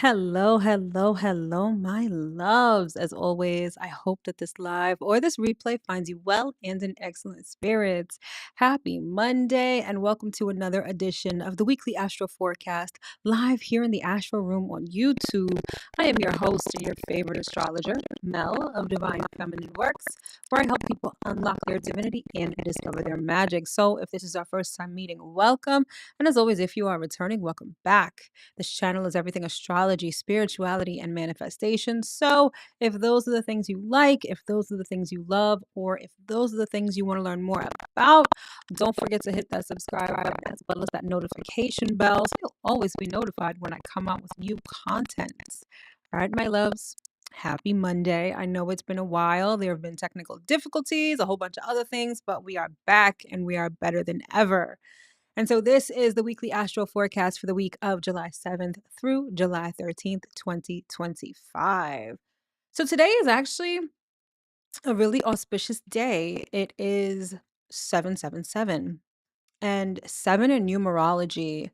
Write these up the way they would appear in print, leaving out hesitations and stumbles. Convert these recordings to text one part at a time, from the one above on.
Hello, hello, hello, my loves. As always, I hope that this live or this replay finds you well and in excellent spirits. Happy Monday, and welcome to another edition of the weekly Astro Forecast live here in the Astro Room on YouTube. I am your host and your favorite astrologer, Mel of Divine Feminine Works, where I help people unlock their divinity and discover their magic. So, if this is our first time meeting, welcome. And as always, if you are returning, welcome back. This channel is everything astrology, spirituality, and manifestation. So, if those are the things you like, if those are the things you love, or if those are the things you want to learn more about, don't forget to hit that subscribe button as well as that notification bell so you'll always be notified when I come out with new content. All right, my loves. Happy Monday. I know it's been a while. There have been technical difficulties, a whole bunch of other things, but we are back and we are better than ever. And so this is the weekly astro forecast for the week of July 7th through July 13th, 2025. So today is actually a really auspicious day. It is 777. And 7 in numerology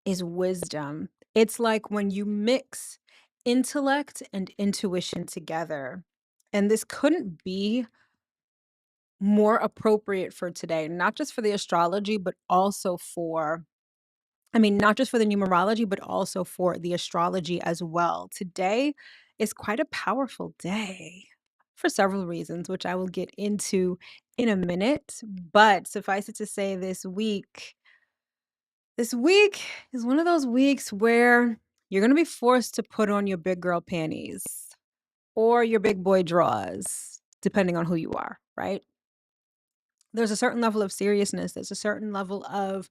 is wisdom. It's like when you mix intellect and intuition together. And this couldn't be more appropriate for today, not just for the astrology, but also for not just for the numerology, but also for the astrology as well. Today is quite a powerful day for several reasons, which I will get into in a minute. But suffice it to say, this week is one of those weeks where you're going to be forced to put on your big girl panties or your big boy drawers, depending on who you are, right? There's a certain level of seriousness, there's a certain level of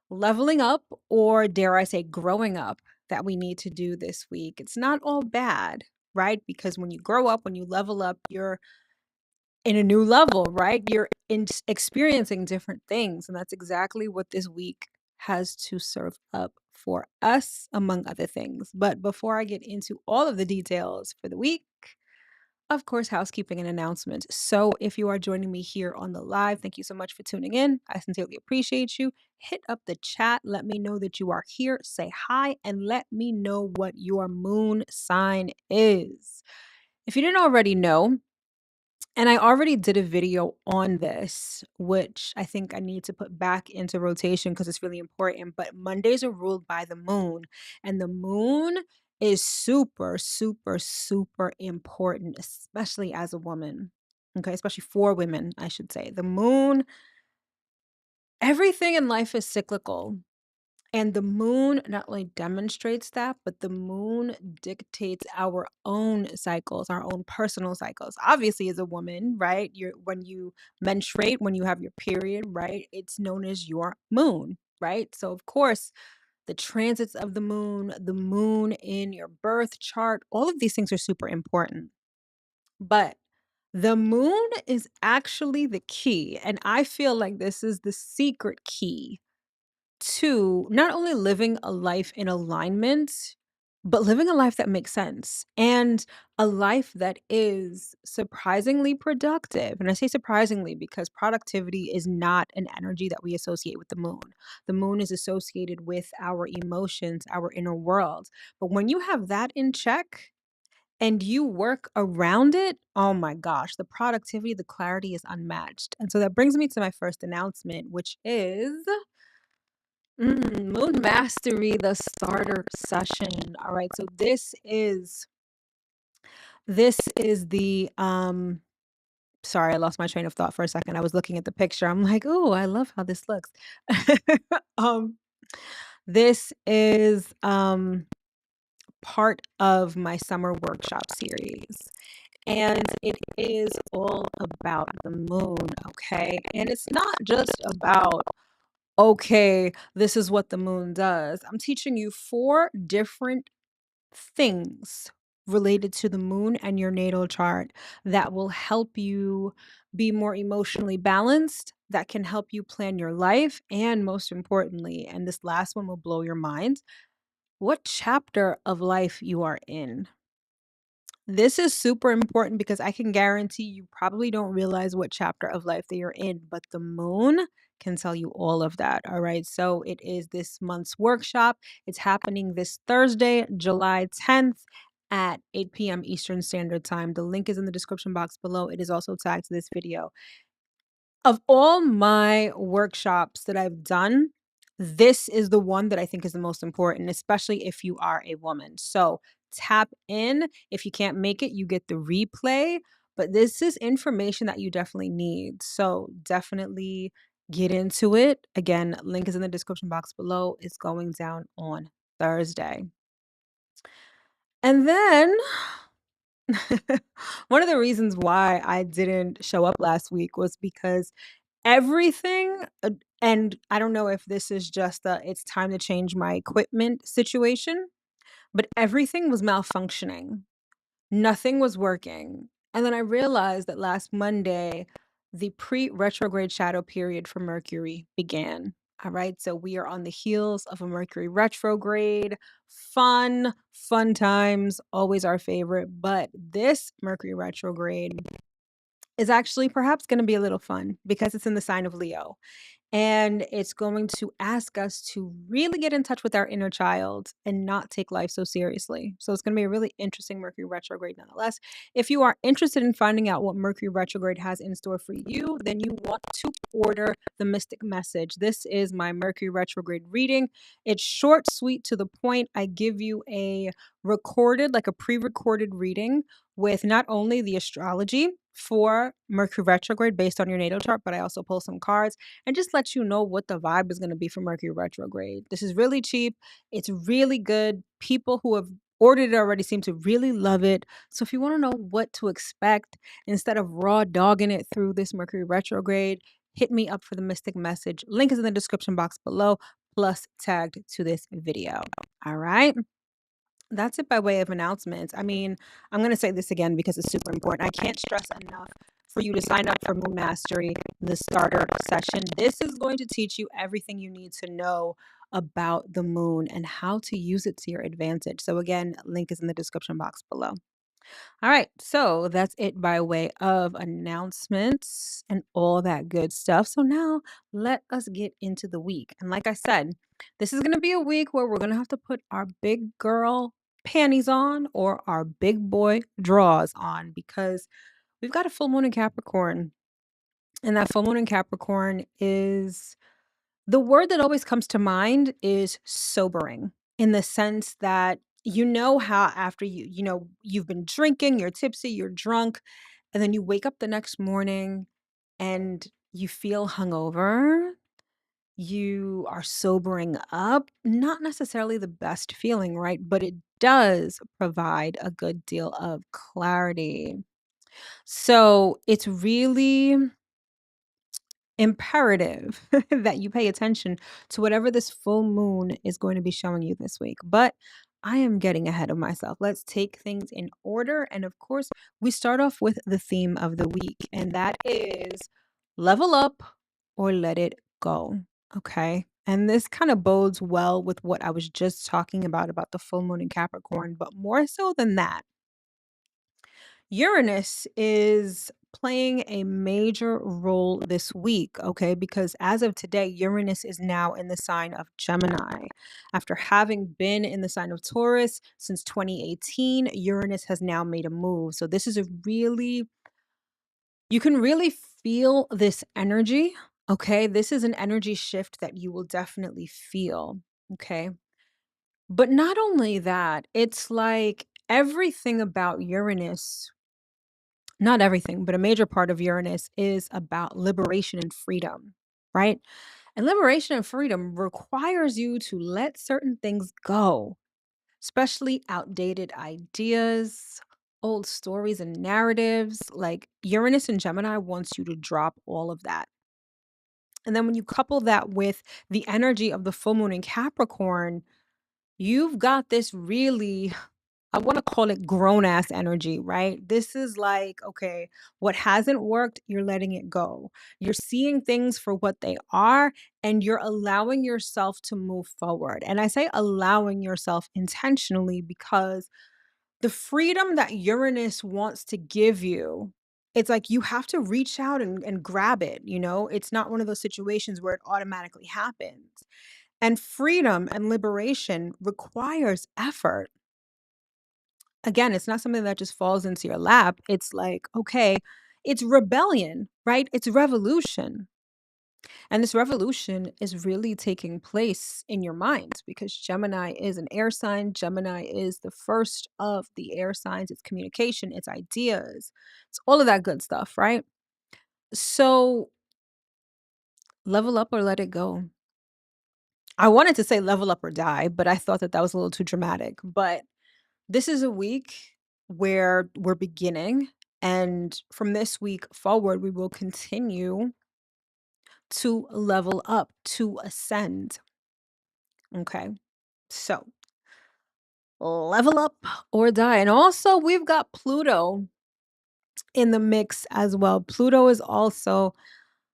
leveling up, or dare I say, growing up, that we need to do this week. It's not all bad, right? Because when you grow up, when you level up, you're in a new level, right? Experiencing different things. And that's exactly what this week has to serve up for us, among other things. But before I get into all of the details for the week, of course, housekeeping and announcements. So, if you are joining me here on the live, thank you so much for tuning in. I sincerely appreciate you. Hit up the chat. Let me know that you are here. Say hi and let me know what your moon sign is. If you didn't already know, and I already did a video on this, which I think I need to put back into rotation because it's really important. But Mondays are ruled by the moon, and the moon is super, super, super important, especially as a woman. Okay, especially for women, I should say. The moon, everything in life is cyclical. And the moon not only demonstrates that, but the moon dictates our own cycles, our own personal cycles. Obviously, as a woman, right? When you menstruate, when you have your period, right? It's known as your moon, right? So of course, the transits of the moon in your birth chart, all of these things are super important. But the moon is actually the key. And I feel like this is the secret key to not only living a life in alignment, but living a life that makes sense and a life that is surprisingly productive. And I say surprisingly because productivity is not an energy that we associate with the moon. The moon is associated with our emotions, our inner world. But when you have that in check, and you work around it, oh my gosh, the productivity, the clarity is unmatched. And so that brings me to my first announcement, which is Moon Mastery, the starter session. All right. So this is the sorry, I lost my train of thought for a second. I was looking at the picture. I'm like, oh, I love how this looks. um this is part of my summer workshop series. And it is all about the moon, okay? And it's not just about okay, this is what the moon does. I'm teaching you 4 different things related to the moon and your natal chart that will help you be more emotionally balanced, that can help you plan your life, and most importantly, and this last one will blow your mind, what chapter of life you are in. This is super important because I can guarantee you probably don't realize what chapter of life that you're in, but the moon can tell you all of that. All right. So it is this month's workshop. It's happening this Thursday, July 10th at 8 p.m. Eastern Standard Time. The link is in the description box below. It is also tagged to this video. Of all my workshops that I've done, this is the one that I think is the most important, especially if you are a woman. So tap in. If you can't make it, you get the replay. But this is information that you definitely need. So definitely get into it. Again, link is in the description box below. It's going down on Thursday. And then one of the reasons why I didn't show up last week was because everything, and I don't know if this is just a it's time to change my equipment situation, but everything was malfunctioning. Nothing was working. And then I realized that last Monday, the pre-retrograde shadow period for Mercury began. All right. So we are on the heels of a Mercury retrograde. Fun times, always our favorite. But this Mercury retrograde is actually perhaps going to be a little fun because it's in the sign of Leo. And it's going to ask us to really get in touch with our inner child and not take life so seriously. So it's going to be a really interesting Mercury retrograde nonetheless. If you are interested in finding out what Mercury retrograde has in store for you, then you want to order the Mystic Message. This is my Mercury retrograde reading. It's short, sweet, to the point. I give you a like a pre-recorded reading with not only the astrology for Mercury retrograde based on your natal chart, but I also pull some cards and just let you know what the vibe is going to be for Mercury retrograde. This is really cheap. It's really good. People who have ordered it already seem to really love it. So if you want to know what to expect instead of raw dogging it through this Mercury retrograde, hit me up for the Mystic Message. Link is in the description box below, plus tagged to this video. All right. That's it by way of announcements. I mean, I'm going to say this again because it's super important. I can't stress enough for you to sign up for Moon Mastery, the starter session. This is going to teach you everything you need to know about the moon and how to use it to your advantage. So again, link is in the description box below. All right, so that's it by way of announcements and all that good stuff. So now let us get into the week. And like I said, this is going to be a week where we're going to have to put our big girl panties on or our big boy drawers on because we've got a full moon in Capricorn. And that full moon in Capricorn is the word that always comes to mind is sobering in the sense that you know how after you've been drinking, you're tipsy, you're drunk, and then you wake up the next morning and you feel hungover, you are sobering up, not necessarily the best feeling, right? But it does provide a good deal of clarity. So it's really imperative that you pay attention to whatever this full moon is going to be showing you this week. But I am getting ahead of myself. Let's take things in order. And of course, we start off with the theme of the week, and that is level up or let it go. Okay. And this kind of bodes well with what I was just talking about the full moon in Capricorn, but more so than that. Uranus is playing a major role this week, okay? Because as of today, Uranus is now in the sign of Gemini. After having been in the sign of Taurus since 2018, Uranus has now made a move. So this is you can really feel this energy, okay? This is an energy shift that you will definitely feel, okay? But not only that, it's like everything about Uranus, not everything, but a major part of Uranus is about liberation and freedom, right? And liberation and freedom requires you to let certain things go, especially outdated ideas, old stories and narratives. Like Uranus and Gemini wants you to drop all of that. And then when you couple that with the energy of the full moon in Capricorn, you've got this really, I want to call it grown ass energy, right? This is like, okay, what hasn't worked, you're letting it go. You're seeing things for what they are, and you're allowing yourself to move forward. And I say allowing yourself intentionally because the freedom that Uranus wants to give you it's like you have to reach out and grab it, you know? It's not one of those situations where it automatically happens. And freedom and liberation requires effort. Again, it's not something that just falls into your lap. It's like, okay, it's rebellion, right? It's revolution. And this revolution is really taking place in your mind because Gemini is an air sign. Gemini is the first of the air signs. It's communication, it's ideas, it's all of that good stuff, right? So level up or let it go. I wanted to say level up or die, but I thought that that was a little too dramatic. But this is a week where we're beginning. And from this week forward, we will continue to level up, to ascend. Okay. So level up or die. And also, we've got Pluto in the mix as well. Pluto is also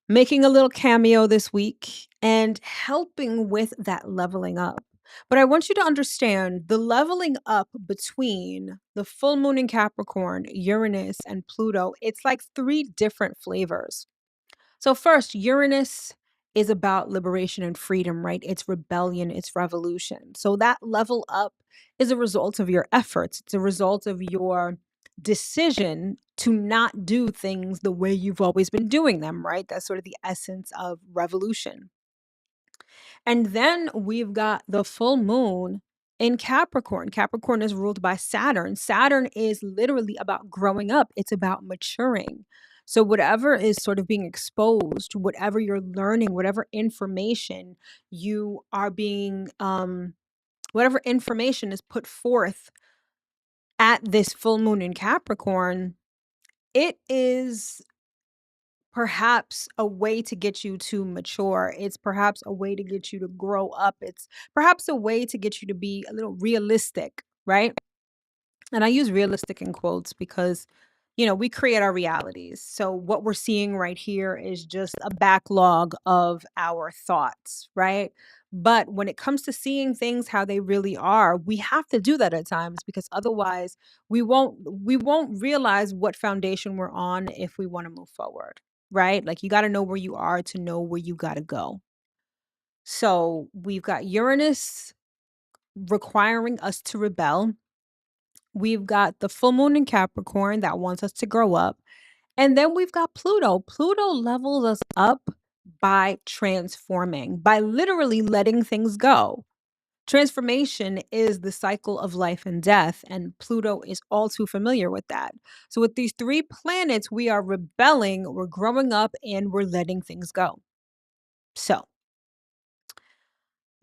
making a little cameo this week and helping with that leveling up. But I want you to understand the leveling up between the full moon in Capricorn, Uranus, and Pluto, it's like three different flavors. So, first, Uranus is about liberation and freedom, right? It's rebellion, it's revolution. So, that level up is a result of your efforts, it's a result of your decision to not do things the way you've always been doing them, right? That's sort of the essence of revolution. And then we've got the full moon in Capricorn. Capricorn is ruled by Saturn. Saturn is literally about growing up, it's about maturing. So, whatever is sort of being exposed, whatever you're learning, whatever information you are being, whatever information is put forth at this full moon in Capricorn, it is perhaps a way to get you to mature. It's perhaps a way to get you to grow up. It's perhaps a way to get you to be a little realistic, right? And I use realistic in quotes because, we create our realities. So what we're seeing right here is just a backlog of our thoughts, right? But when it comes to seeing things how they really are, we have to do that at times because otherwise we won't realize what foundation we're on if we want to move forward, right? Like you got to know where you are to know where you got to go. So we've got Uranus requiring us to rebel. We've got the full moon in Capricorn that wants us to grow up. And then we've got Pluto. Pluto levels us up by transforming, by literally letting things go. Transformation is the cycle of life and death, and Pluto is all too familiar with that. So, with these three planets, we are rebelling, we're growing up, and we're letting things go. So,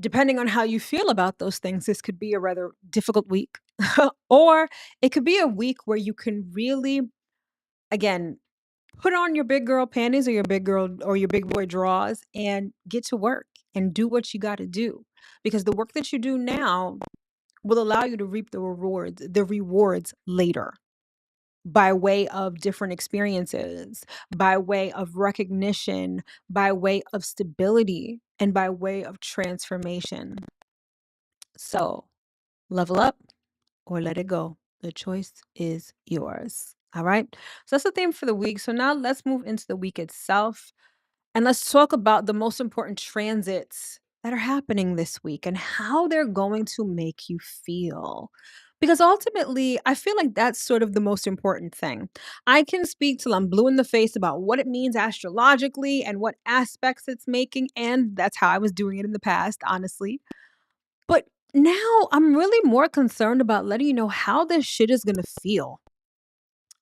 depending on how you feel about those things, this could be a rather difficult week, or it could be a week where you can really, again, put on your big girl panties or your big girl or your big boy drawers and get to work and do what you got to do. Because the work that you do now will allow you to reap the rewards later by way of different experiences, by way of recognition, by way of stability, and by way of transformation. So, level up or let it go. The choice is yours. All right. So that's the theme for the week. So now let's move into the week itself and let's talk about the most important transits that are happening this week and how they're going to make you feel. Because ultimately, I feel like that's sort of the most important thing. I can speak till I'm blue in the face about what it means astrologically and what aspects it's making. And that's how I was doing it in the past, honestly. But now I'm really more concerned about letting you know how this shit is gonna feel.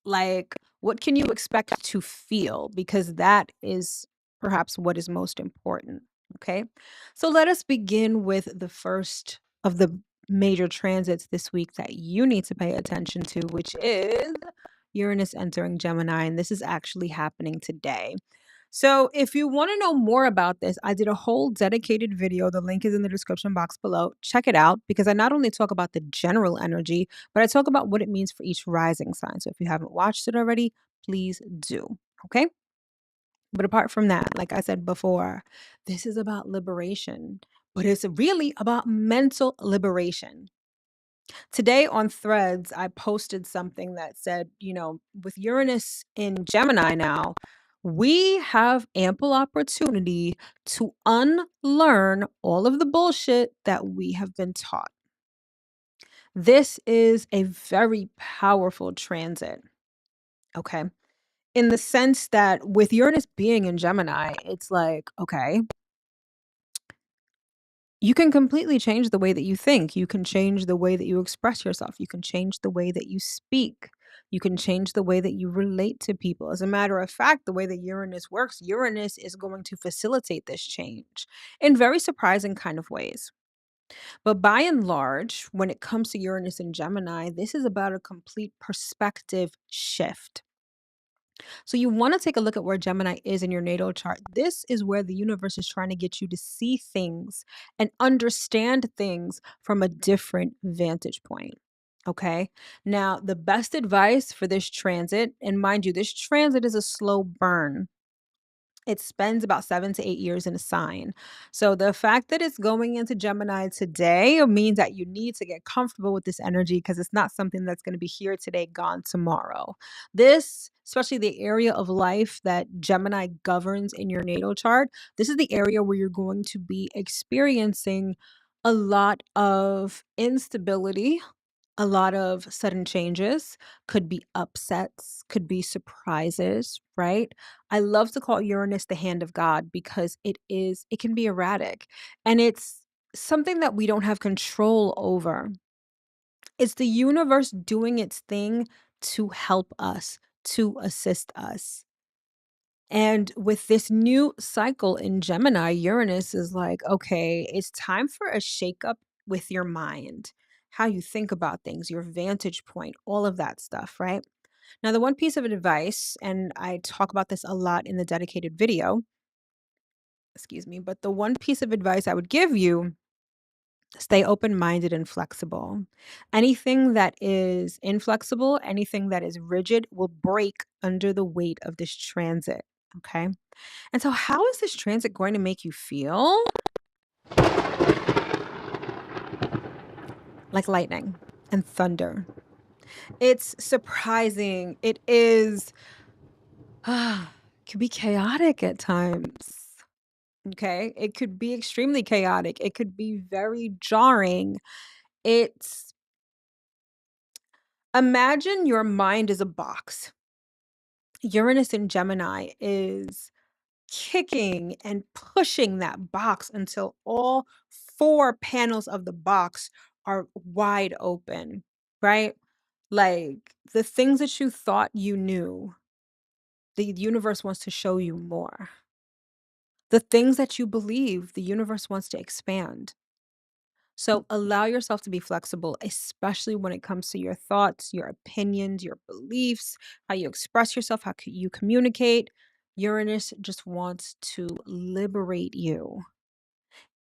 Like, what can you expect to feel? Because that is perhaps what is most important. Okay. So let us begin with the first of the major transits this week that you need to pay attention to, which is Uranus entering Gemini. And this is actually happening today. So, if you want to know more about this, I did a whole dedicated video. The link is in the description box below. Check it out because I not only talk about the general energy, but I talk about what it means for each rising sign. So, if you haven't watched it already, please do. Okay. But apart from that, like I said before, this is about liberation, but it's really about mental liberation. Today on Threads, I posted something that said, with Uranus in Gemini now, we have ample opportunity to unlearn all of the bullshit that we have been taught. This is a very powerful transit, okay? In the sense that with Uranus being in Gemini, it's like, okay, you can completely change the way that you think. You can change the way that you express yourself. You can change the way that you speak. You can change the way that you relate to people. As a matter of fact, the way that Uranus works, Uranus is going to facilitate this change in very surprising kind of ways. But by and large, when it comes to Uranus and Gemini, this is about a complete perspective shift. So you want to take a look at where Gemini is in your natal chart. This is where the universe is trying to get you to see things and understand things from a different vantage point. Okay. Now, the best advice for this transit, and mind you, this transit is a slow burn. It spends about 7 to 8 years in a sign. So the fact that it's going into Gemini today means that you need to get comfortable with this energy because it's not something that's going to be here today, gone tomorrow. This, especially the area of life that Gemini governs in your natal chart, this is the area where you're going to be experiencing a lot of instability, a lot of sudden changes, could be upsets, could be surprises, right? I love to call Uranus the hand of God because it can be erratic and it's something that we don't have control over. It's the universe doing its thing to help us, to assist us. And with this new cycle in Gemini, Uranus is like, okay, it's time for a shakeup with your mind, how you think about things, your vantage point, all of that stuff, right? Now, the one piece of advice, and I talk about this a lot in the dedicated video, excuse me, but the one piece of advice I would give you, stay open minded and flexible. Anything that is inflexible, anything that is rigid will break under the weight of this transit. Okay. And so, how is this transit going to make you feel? Like lightning and thunder. It's surprising. It is, can be chaotic at times. Okay. It could be extremely chaotic. It could be very jarring. It's, imagine your mind is a box. Uranus in Gemini is kicking and pushing that box until all four panels of the box are wide open, right? Like the things that you thought you knew, the universe wants to show you more. The things that you believe, the universe wants to expand. So allow yourself to be flexible, especially when it comes to your thoughts, your opinions, your beliefs, how you express yourself, how you communicate. Uranus just wants to liberate you.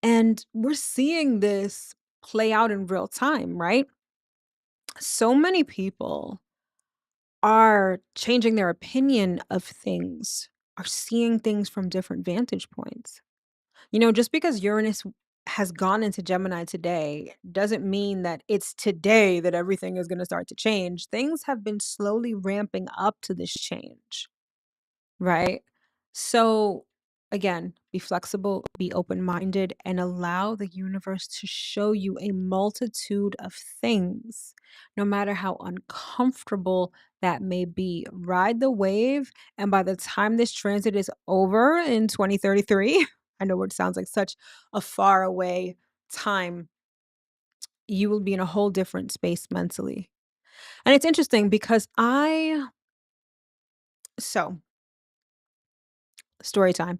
And we're seeing this play out in real time, right? So many people are changing their opinion of things, are seeing things from different vantage points. Just because Uranus has gone into Gemini today doesn't mean that it's today that everything is going to start to change. Things have been slowly ramping up to this change, right? So, again, be flexible, be open minded, and allow the universe to show you a multitude of things, no matter how uncomfortable that may be. Ride the wave, and by the time this transit is over in 2033, I know it sounds like such a far away time, you will be in a whole different space mentally. And it's interesting because so story time.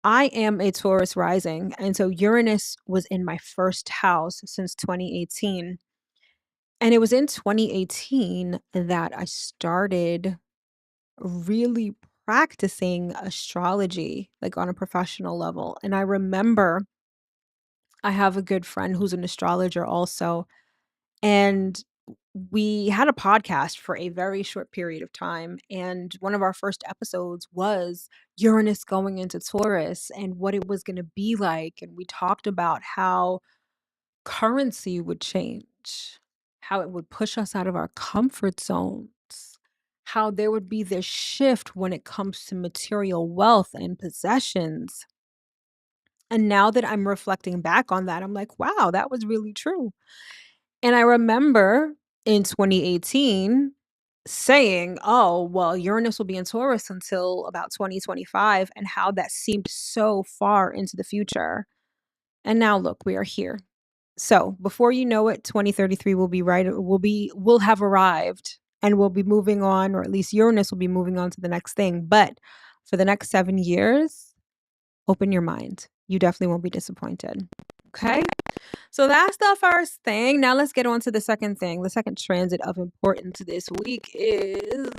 I am a Taurus rising, and so Uranus was in my first house since 2018. And it was in 2018 that I started really practicing astrology, like on a professional level. And I remember I have a good friend who's an astrologer also, and we had a podcast for a very short period of time. And one of our first episodes was Uranus going into Taurus and what it was going to be like. And we talked about how currency would change. how it would push us out of our comfort zones, how there would be this shift when it comes to material wealth and possessions. And now that I'm reflecting back on that, I'm like, wow, that was really true. And I remember in 2018 saying, oh, well, Uranus will be in Taurus until about 2025, and how that seemed so far into the future. And now look, we are here. So before you know it, 2033 will be right. Will have arrived, and we'll be moving on, or at least Uranus will be moving on to the next thing. But for the next 7 years, open your mind. You definitely won't be disappointed. Okay. So that's the first thing. Now let's get on to the second thing. The second transit of importance this week is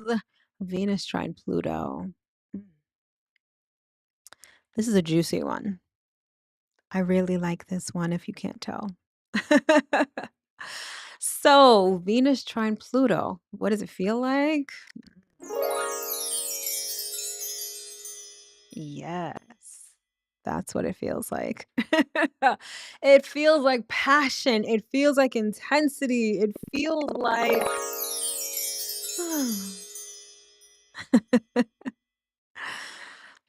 Venus trine Pluto. This is a juicy one. I really like this one, if you can't tell. So, Venus trine Pluto, what does it feel like? Yes, that's what it feels like. It feels like passion. It feels like intensity. It feels like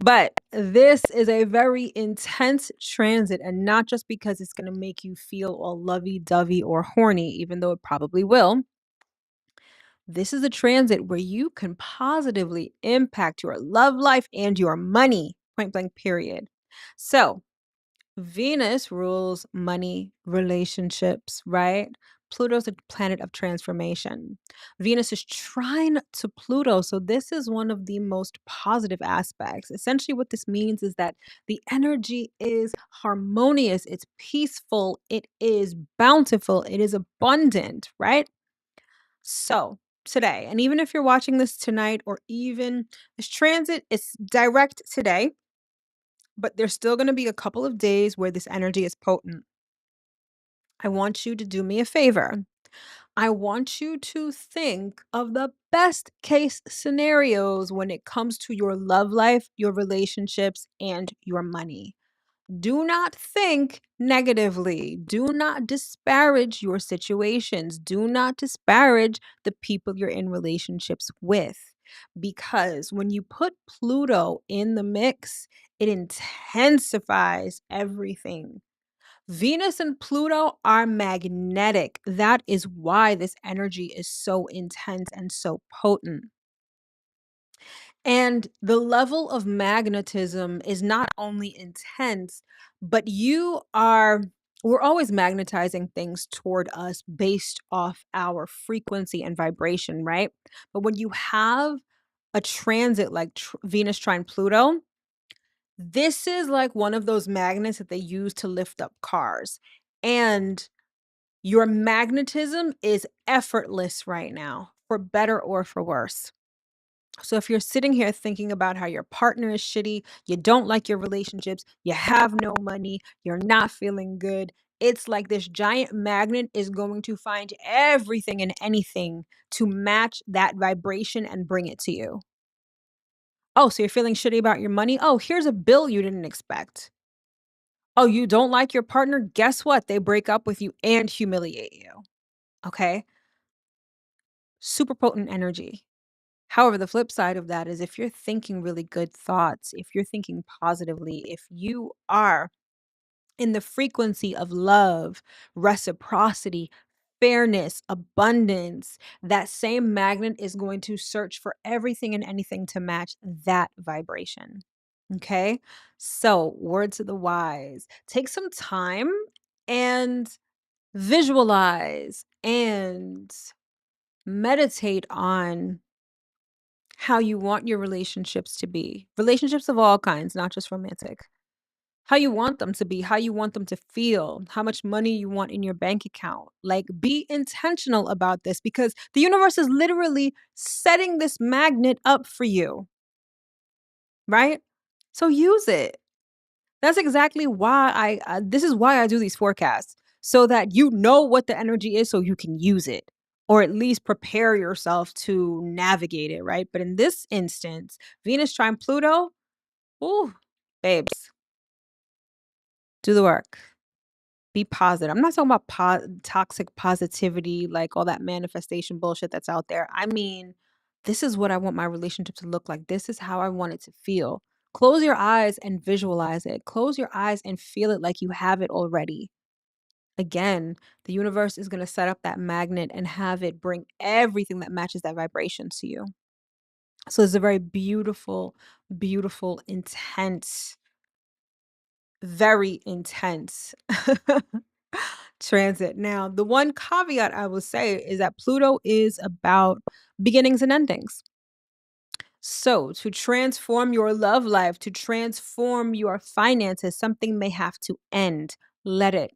but this is a very intense transit, and not just because it's going to make you feel all lovey-dovey or horny, even though it probably will. This is a transit where you can positively impact your love life and your money, point blank, period. So, Venus rules money, relationships, right? Pluto's a planet of transformation. Venus is trine to Pluto. So, this is one of the most positive aspects. Essentially, what this means is that the energy is harmonious, it's peaceful, it is bountiful, it is abundant, right? So, today, and even if you're watching this tonight, or even this transit is direct today, but there's still going to be a couple of days where this energy is potent. I want you to do me a favor. I want you to think of the best case scenarios when it comes to your love life, your relationships, and your money. Do not think negatively. Do not disparage your situations. Do not disparage the people you're in relationships with. Because when you put Pluto in the mix, it intensifies everything. Venus and Pluto are magnetic. That is why this energy is so intense and so potent. And the level of magnetism is not only intense, but we're always magnetizing things toward us based off our frequency and vibration, right? But when you have a transit like Venus trine Pluto, this is like one of those magnets that they use to lift up cars. And your magnetism is effortless right now, for better or for worse. So if you're sitting here thinking about how your partner is shitty, you don't like your relationships, you have no money, you're not feeling good, it's like this giant magnet is going to find everything and anything to match that vibration and bring it to you. Oh, so you're feeling shitty about your money? Oh, here's a bill you didn't expect. Oh, you don't like your partner? Guess what? They break up with you and humiliate you. Okay? Super potent energy. However, the flip side of that is if you're thinking really good thoughts, if you're thinking positively, if you are in the frequency of love, reciprocity, fairness, abundance, that same magnet is going to search for everything and anything to match that vibration. Okay. So, words of the wise, take some time and visualize and meditate on how you want your relationships to be. Relationships of all kinds, not just romantic. How you want them to be, how you want them to feel, how much money you want in your bank account. Like, be intentional about this, because the universe is literally setting this magnet up for you, right? So use it. That's exactly why this is why I do these forecasts, so that you know what the energy is, so you can use it, or at least prepare yourself to navigate it, right? But in this instance, Venus trine Pluto, ooh, babes, do the work. Be positive. I'm not talking about toxic positivity, like all that manifestation bullshit that's out there. I mean, this is what I want my relationship to look like. This is how I want it to feel. Close your eyes and visualize it. Close your eyes and feel it like you have it already. Again, the universe is going to set up that magnet and have it bring everything that matches that vibration to you. So it's a very beautiful, beautiful, intense, very intense transit. Now, the one caveat I will say is that Pluto is about beginnings and endings. So, to transform your love life, to transform your finances, something may have to end. Let it.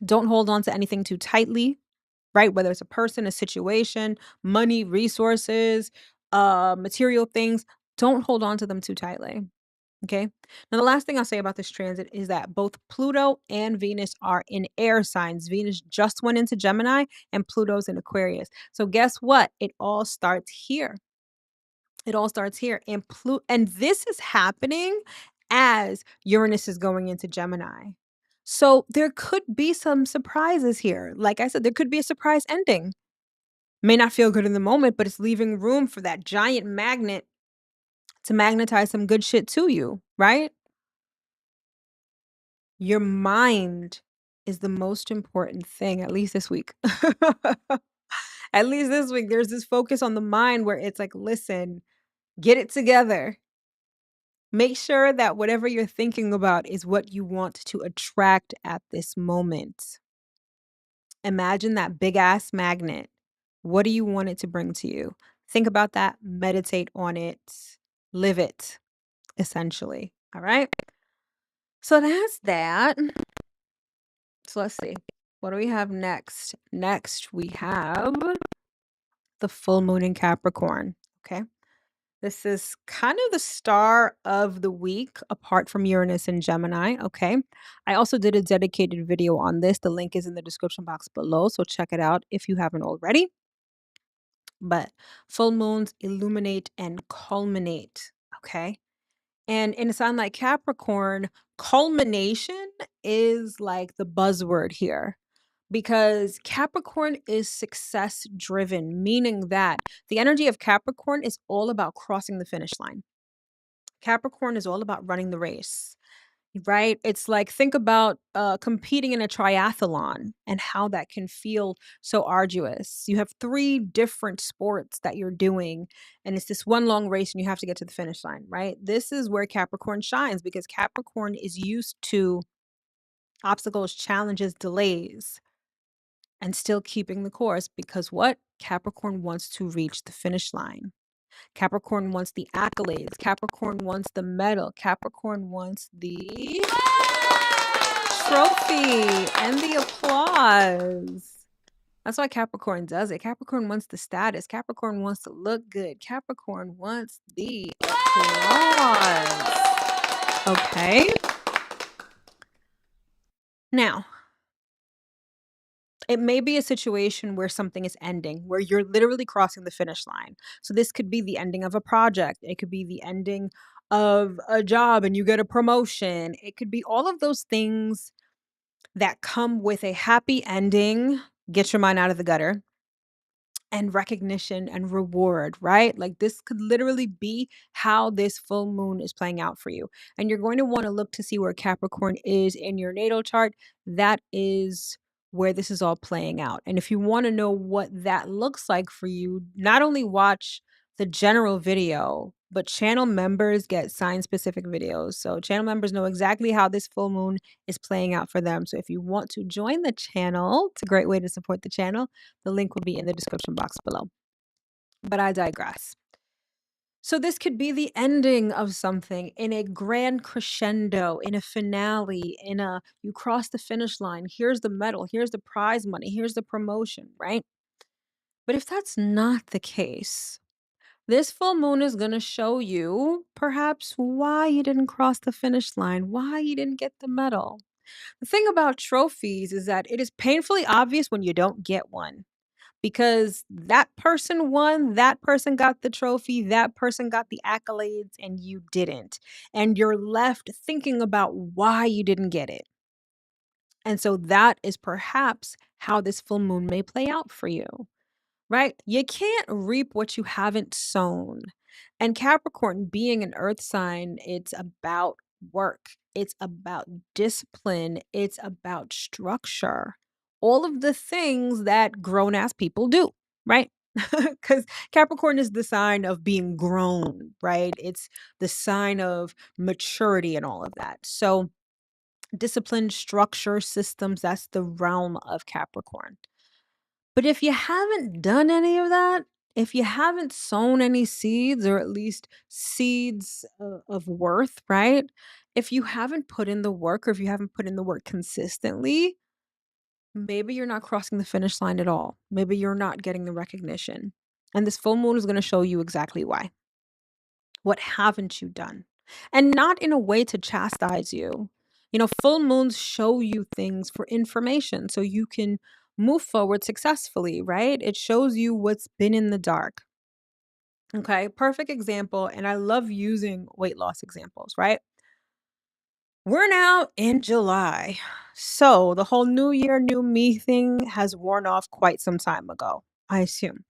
Don't hold on to anything too tightly, right? Whether it's a person, a situation, money, resources, material things, don't hold on to them too tightly. Okay. Now, the last thing I'll say about this transit is that both Pluto and Venus are in air signs. Venus just went into Gemini and Pluto's in Aquarius. So, guess what? It all starts here. It all starts here. And this is happening as Uranus is going into Gemini. So, there could be some surprises here. Like I said, there could be a surprise ending. May not feel good in the moment, but it's leaving room for that giant magnet to magnetize some good shit to you, right? Your mind is the most important thing, at least this week. At least this week, there's this focus on the mind where it's like, listen, get it together. Make sure that whatever you're thinking about is what you want to attract at this moment. Imagine that big ass magnet. What do you want it to bring to you? Think about that, meditate on it, live it, essentially. All right. So that's that. So let's see. What do we have next? Next, we have the full moon in Capricorn. Okay. This is kind of the star of the week apart from Uranus and Gemini. Okay. I also did a dedicated video on this. The link is in the description box below. So check it out if you haven't already. But full moons illuminate and culminate. Okay. And in a sign like Capricorn, culmination is like the buzzword here because Capricorn is success driven, meaning that the energy of Capricorn is all about crossing the finish line. Capricorn is all about running the race. Right? It's like think about competing in a triathlon and how that can feel so arduous. You have three different sports that you're doing, and it's this one long race, and you have to get to the finish line, right? This is where Capricorn shines because Capricorn is used to obstacles, challenges, delays, and still keeping the course because what? Capricorn wants to reach the finish line. Capricorn wants the accolades. Capricorn wants the medal. Capricorn wants the trophy and the applause. That's why Capricorn does it. Capricorn wants the status. Capricorn wants to look good. Capricorn wants the applause. Okay. Now, it may be a situation where something is ending, where you're literally crossing the finish line. So this could be the ending of a project. It could be the ending of a job and you get a promotion. It could be all of those things that come with a happy ending. Get your mind out of the gutter and recognition and reward, right? Like this could literally be how this full moon is playing out for you. And you're going to want to look to see where Capricorn is in your natal chart. That is where this is all playing out. And if you want to know what that looks like for you, not only watch the general video, but channel members get sign specific videos. So channel members know exactly how this full moon is playing out for them. So if you want to join the channel, it's a great way to support the channel. The link will be in the description box below. But I digress. So this could be the ending of something in a grand crescendo, in a finale, you cross the finish line. Here's the medal, here's the prize money, here's the promotion, right? But if that's not the case, this full moon is going to show you perhaps why you didn't cross the finish line, why you didn't get the medal. The thing about trophies is that it is painfully obvious when you don't get one because that person won, that person got the trophy, that person got the accolades, and you didn't. And you're left thinking about why you didn't get it. And so that is perhaps how this full moon may play out for you, right? You can't reap what you haven't sown. And Capricorn, being an earth sign, it's about work, it's about discipline, it's about structure. All of the things that grown ass people do, right? Because Capricorn is the sign of being grown, right? It's the sign of maturity and all of that. So, discipline, structure, systems, that's the realm of Capricorn. But if you haven't done any of that, if you haven't sown any seeds or at least seeds of worth, right? If you haven't put in the work or if you haven't put in the work consistently, maybe you're not crossing the finish line at all. Maybe you're not getting the recognition. And this full moon is going to show you exactly why. What haven't you done? And not in a way to chastise you. You know, full moons show you things for information so you can move forward successfully, right? It shows you what's been in the dark. Okay, perfect example. And I love using weight loss examples, right? We're now in July. So the whole new year, new me thing has worn off quite some time ago, I assume.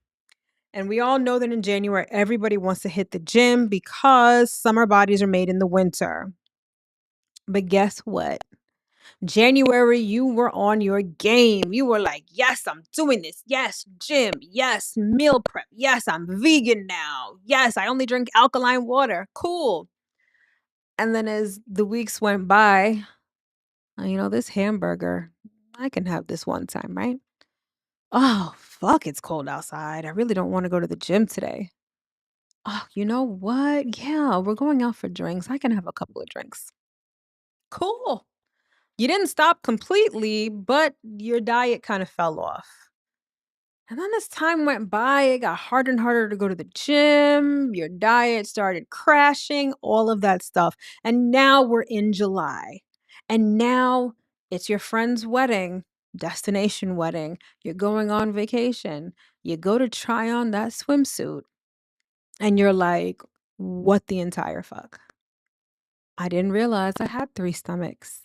And we all know that in January, everybody wants to hit the gym because summer bodies are made in the winter. But guess what? January, you were on your game. You were like, yes, I'm doing this. Yes, gym. Yes, meal prep. Yes, I'm vegan now. Yes, I only drink alkaline water. Cool. And then as the weeks went by, this hamburger, I can have this one time, right? Oh, fuck, it's cold outside. I really don't want to go to the gym today. Oh, you know what? Yeah, we're going out for drinks. I can have a couple of drinks. Cool. You didn't stop completely, but your diet kind of fell off. And then as time went by, it got harder and harder to go to the gym. Your diet started crashing, all of that stuff. And now we're in July. And now it's your friend's wedding, destination wedding. You're going on vacation. You go to try on that swimsuit. And you're like, what the entire fuck? I didn't realize I had 3 stomachs.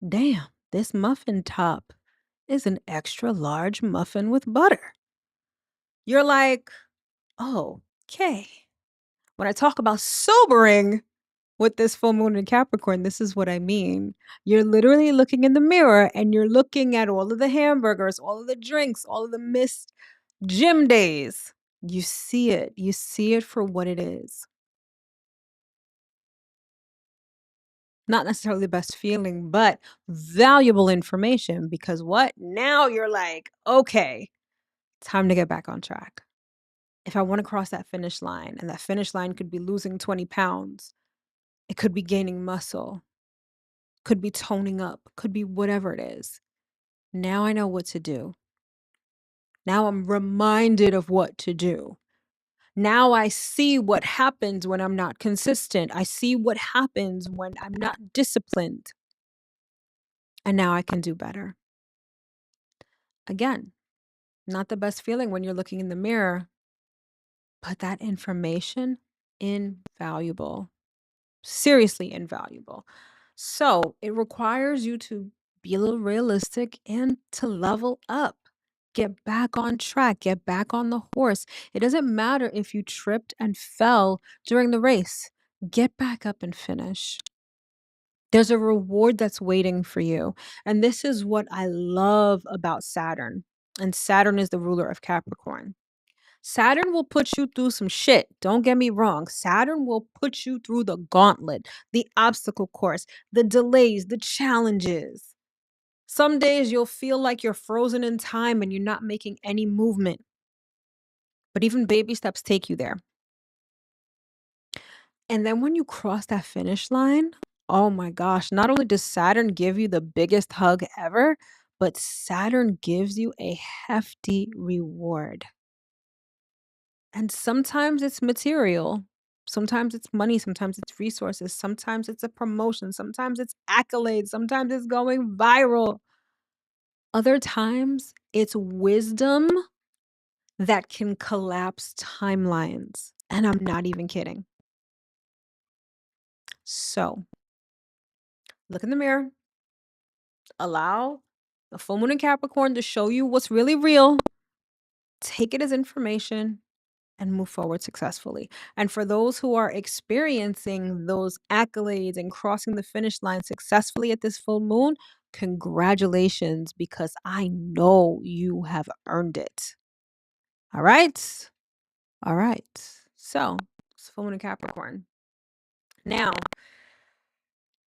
Damn, this muffin top is an extra large muffin with butter. You're like, oh, okay. When I talk about sobering with this full moon in Capricorn, this is what I mean. You're literally looking in the mirror and you're looking at all of the hamburgers, all of the drinks, all of the missed gym days. You see it. You see it for what it is. Not necessarily the best feeling, but valuable information because what? Now you're like, okay, time to get back on track. If I want to cross that finish line, and that finish line could be losing 20 pounds, it could be gaining muscle, could be toning up, could be whatever it is. Now I know what to do. Now I'm reminded of what to do. Now I see what happens when I'm not consistent. I see what happens when I'm not disciplined. And now I can do better. Again, not the best feeling when you're looking in the mirror, but that information, invaluable. Seriously invaluable. So it requires you to be a little realistic and to level up. Get back on track, get back on the horse. It doesn't matter if you tripped and fell during the race. Get back up and finish. There's a reward that's waiting for you. And this is what I love about Saturn. And Saturn is the ruler of Capricorn. Saturn will put you through some shit. Don't get me wrong. Saturn will put you through the gauntlet, the obstacle course, the delays, the challenges. Some days you'll feel like you're frozen in time and you're not making any movement. But even baby steps take you there. And then when you cross that finish line, oh my gosh, not only does Saturn give you the biggest hug ever, but Saturn gives you a hefty reward. And sometimes it's material. Sometimes it's money. Sometimes it's resources. Sometimes it's a promotion. Sometimes it's accolades. Sometimes it's going viral. Other times it's wisdom that can collapse timelines. And I'm not even kidding. So look in the mirror, allow the full moon in Capricorn to show you what's really real. Take it as information and move forward successfully. And for those who are experiencing those accolades and crossing the finish line successfully at this full moon, congratulations, because I know you have earned it. All right. All right. So it's full moon in Capricorn. Now,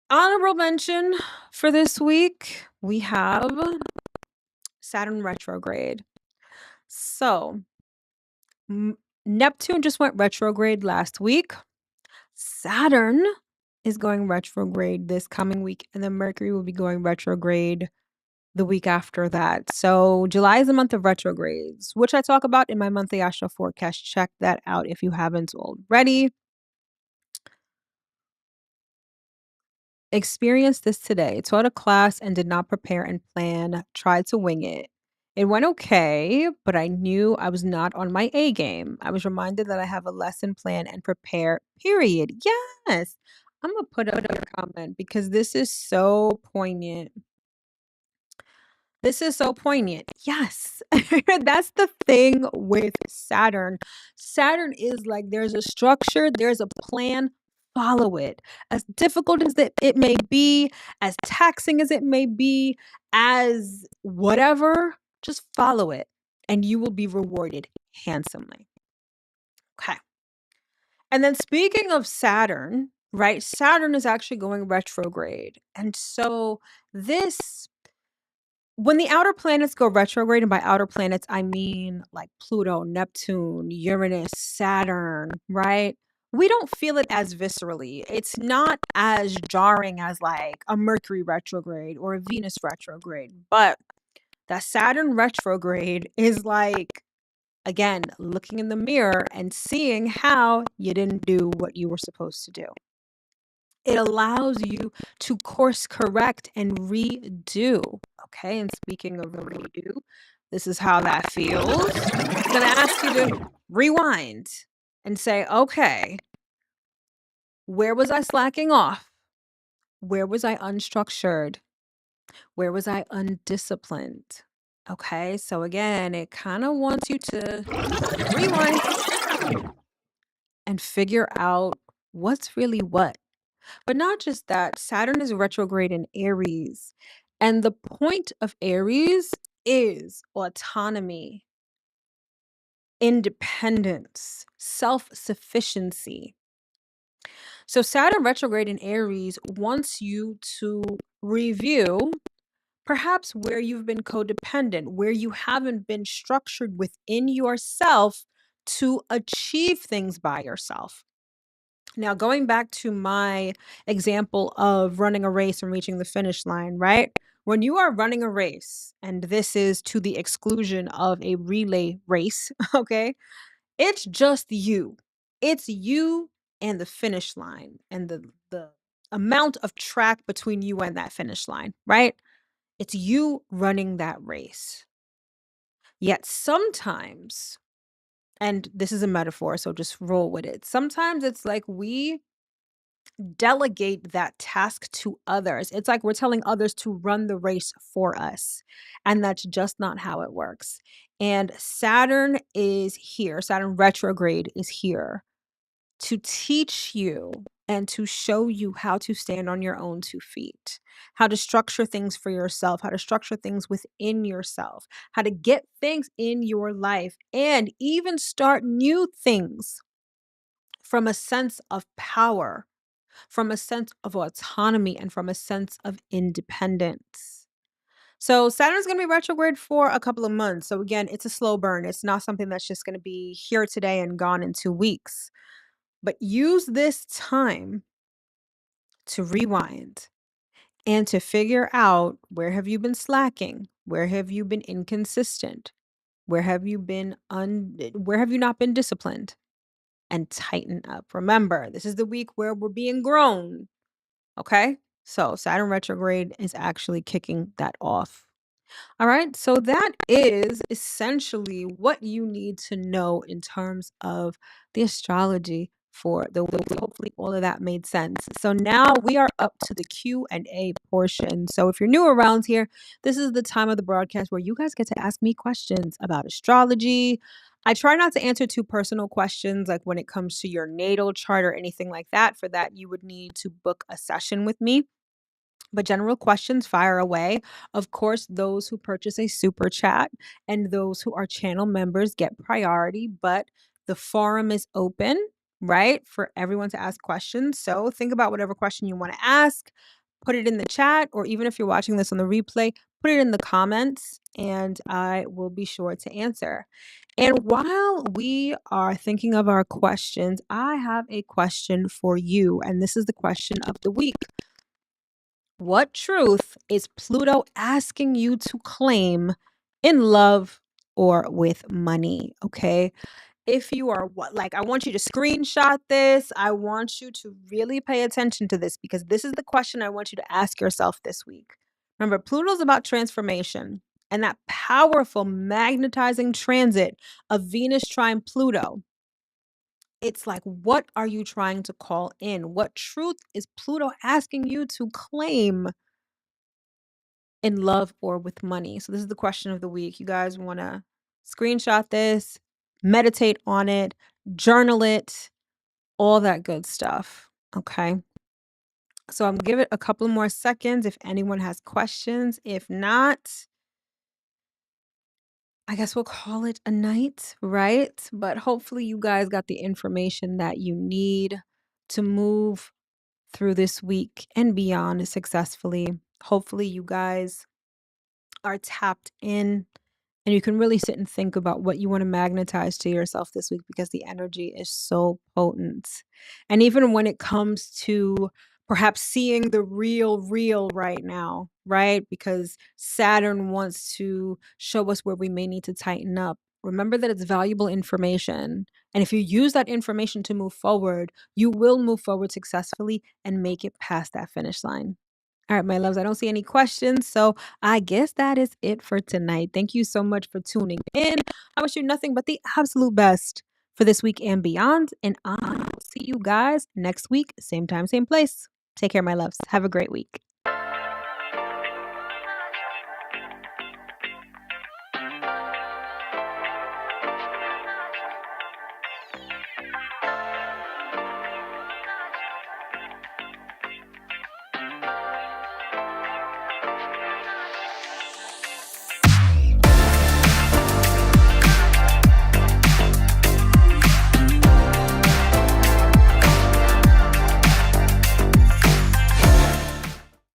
honorable mention for this week, we have Saturn retrograde. So Neptune just went retrograde last week. Saturn is going retrograde this coming week, and then Mercury will be going retrograde the week after that. So July is the month of retrogrades, which I talk about in my monthly Astro forecast. Check that out if you haven't already. Experienced this today. Taught a class and did not prepare and plan. Tried to wing it. It went okay, but I knew I was not on my A game. I was reminded that I have a lesson plan and prepare, period. Yes. I'm going to put up a comment because this is so poignant. This is so poignant. Yes. That's the thing with Saturn. Saturn is like there's a structure, there's a plan, follow it. As difficult as it may be, as taxing as it may be, as whatever, just follow it and you will be rewarded handsomely. Okay. And then speaking of Saturn, right? Saturn is actually going retrograde. And so this when the outer planets go retrograde, and by outer planets, I mean like Pluto, Neptune, Uranus, Saturn, right? We don't feel it as viscerally. It's not as jarring as like a Mercury retrograde or a Venus retrograde. But that Saturn retrograde is like, again, looking in the mirror and seeing how you didn't do what you were supposed to do. It allows you to course correct and redo. Okay. And speaking of redo, this is how that feels. I'm going to ask you to rewind and say, okay, where was I slacking off? Where was I unstructured? Where was I undisciplined? Okay. So again, it kind of wants you to rewind and figure out what's really what. But not just that, Saturn is retrograde in Aries. And the point of Aries is autonomy, independence, self sufficiency. So, Saturn retrograde in Aries wants you to review perhaps where you've been codependent, where you haven't been structured within yourself to achieve things by yourself. Now, going back to my example of running a race and reaching the finish line, right? When you are running a race, and this is to the exclusion of a relay race, okay? It's just you. It's you and the finish line and the amount of track between you and that finish line, right? It's you running that race. Yet sometimes, and this is a metaphor, so just roll with it. Sometimes it's like we delegate that task to others. It's like we're telling others to run the race for us. And that's just not how it works. And Saturn is here, Saturn retrograde is here to teach you and to show you how to stand on your own 2 feet, how to structure things for yourself, how to structure things within yourself, how to get things in your life, and even start new things from a sense of power, from a sense of autonomy, and from a sense of independence. So Saturn's going to be retrograde for a couple of months. So again, it's a slow burn. It's not something that's just going to be here today and gone in 2 weeks. But use this time to rewind and to figure out, where have you been slacking? Where have you been inconsistent? Where have you been where have you not been disciplined? And tighten up. Remember, this is the week where we're being grown. Okay? So Saturn retrograde is actually kicking that off. All right. So that is essentially what you need to know in terms of the astrology for the week. Hopefully all of that made sense. So now we are up to the Q&A portion. So if you're new around here, this is the time of the broadcast where you guys get to ask me questions about astrology. I try not to answer too personal questions like when it comes to your natal chart or anything like that. For that, you would need to book a session with me. But general questions, fire away. Of course, those who purchase a super chat and those who are channel members get priority, but the forum is open, right, for everyone to ask questions. So think about whatever question you want to ask, put it in the chat, or even if you're watching this on the replay, put it in the comments and I will be sure to answer. And while we are thinking of our questions, I have a question for you. And this is the question of the week. What truth is Pluto asking you to claim in love or with money? Okay. If you are I want you to screenshot this. I want you to really pay attention to this because this is the question I want you to ask yourself this week. Remember, Pluto's about transformation and that powerful magnetizing transit of Venus trine Pluto. It's like, what are you trying to call in? What truth is Pluto asking you to claim in love or with money? So this is the question of the week. You guys want to screenshot this, meditate on it, journal it, all that good stuff. Okay. So I'm gonna give it a couple more seconds if anyone has questions. If not, I guess we'll call it a night, right? But hopefully you guys got the information that you need to move through this week and beyond successfully. Hopefully you guys are tapped in and you can really sit and think about what you want to magnetize to yourself this week because the energy is so potent. And even when it comes to perhaps seeing the real right now, right? Because Saturn wants to show us where we may need to tighten up. Remember that it's valuable information. And if you use that information to move forward, you will move forward successfully and make it past that finish line. All right, my loves, I don't see any questions. So I guess that is it for tonight. Thank you so much for tuning in. I wish you nothing but the absolute best for this week and beyond. And I'll see you guys next week, same time, same place. Take care, my loves. Have a great week.